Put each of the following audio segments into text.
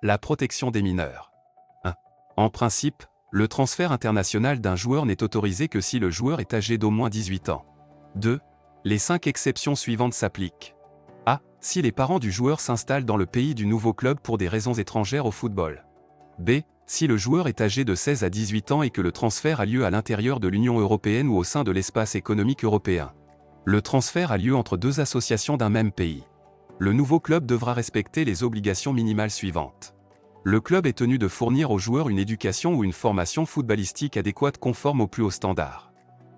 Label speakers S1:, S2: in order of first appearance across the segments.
S1: La protection des mineurs. 1. En principe, le transfert international d'un joueur n'est autorisé que si le joueur est âgé d'au moins 18 ans. 2. Les 5 exceptions suivantes s'appliquent. A. Si les parents du joueur s'installent dans le pays du nouveau club pour des raisons étrangères au football. B. Si le joueur est âgé de 16 à 18 ans et que le transfert a lieu à l'intérieur de l'Union européenne ou au sein de l'espace économique européen. Le transfert a lieu entre deux associations d'un même pays. Le nouveau club devra respecter les obligations minimales suivantes. Le club est tenu de fournir aux joueurs une éducation ou une formation footballistique adéquate conforme aux plus hauts standards.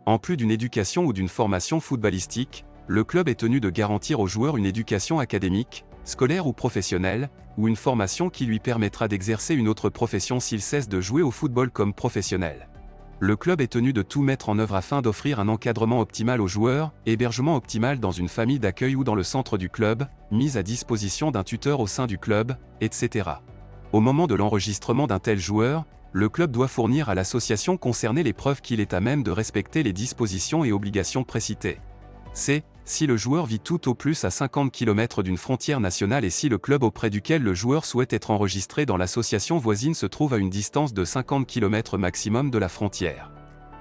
S1: En plus d'une éducation ou d'une formation footballistique, le club est tenu de garantir aux joueurs une éducation académique, scolaire ou professionnelle, ou une formation qui lui permettra d'exercer une autre profession s'il cesse de jouer au football comme professionnel. Le club est tenu de tout mettre en œuvre afin d'offrir un encadrement optimal aux joueurs, hébergement optimal dans une famille d'accueil ou dans le centre du club, mise à disposition d'un tuteur au sein du club, etc. Au moment de l'enregistrement d'un tel joueur, le club doit fournir à l'association concernée les preuves qu'il est à même de respecter les dispositions et obligations précitées. C. Si le joueur vit tout au plus à 50 km d'une frontière nationale et si le club auprès duquel le joueur souhaite être enregistré dans l'association voisine se trouve à une distance de 50 km maximum de la frontière.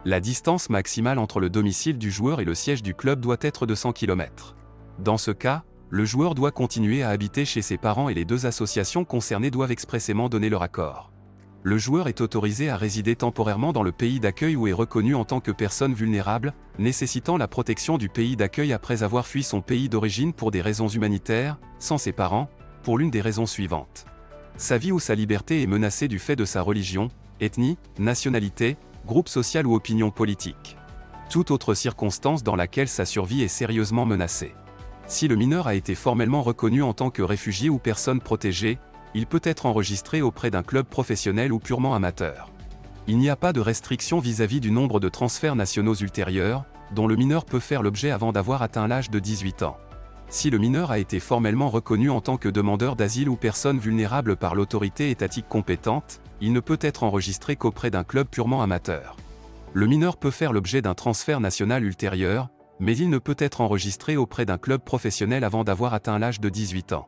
S1: La distance maximale entre le domicile du joueur et le siège du club doit être de 100 km. Dans ce cas, le joueur doit continuer à habiter chez ses parents et les deux associations concernées doivent expressément donner leur accord. Le joueur est autorisé à résider temporairement dans le pays d'accueil ou est reconnu en tant que personne vulnérable, nécessitant la protection du pays d'accueil après avoir fui son pays d'origine pour des raisons humanitaires, sans ses parents, pour l'une des raisons suivantes. Sa vie ou sa liberté est menacée du fait de sa religion, ethnie, nationalité, groupe social ou opinion politique. Toute autre circonstance dans laquelle sa survie est sérieusement menacée. Si le mineur a été formellement reconnu en tant que réfugié ou personne protégée, il peut être enregistré auprès d'un club professionnel ou purement amateur. Il n'y a pas de restriction vis-à-vis du nombre de transferts nationaux ultérieurs, dont le mineur peut faire l'objet avant d'avoir atteint l'âge de 18 ans. Si le mineur a été formellement reconnu en tant que demandeur d'asile ou personne vulnérable par l'autorité étatique compétente, il ne peut être enregistré qu'auprès d'un club purement amateur. Le mineur peut faire l'objet d'un transfert national ultérieur, mais il ne peut être enregistré auprès d'un club professionnel avant d'avoir atteint l'âge de 18 ans.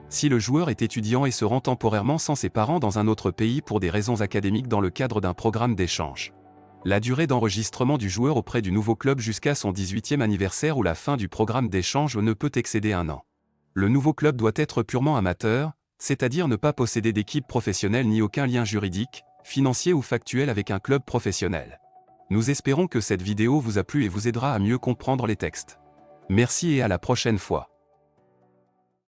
S1: Si le joueur est étudiant et se rend temporairement sans ses parents dans un autre pays pour des raisons académiques dans le cadre d'un programme d'échange. La durée d'enregistrement du joueur auprès du nouveau club jusqu'à son 18e anniversaire ou la fin du programme d'échange ne peut excéder 1 an. Le nouveau club doit être purement amateur, c'est-à-dire ne pas posséder d'équipe professionnelle ni aucun lien juridique, financier ou factuel avec un club professionnel. Nous espérons que cette vidéo vous a plu et vous aidera à mieux comprendre les textes. Merci et à la prochaine fois.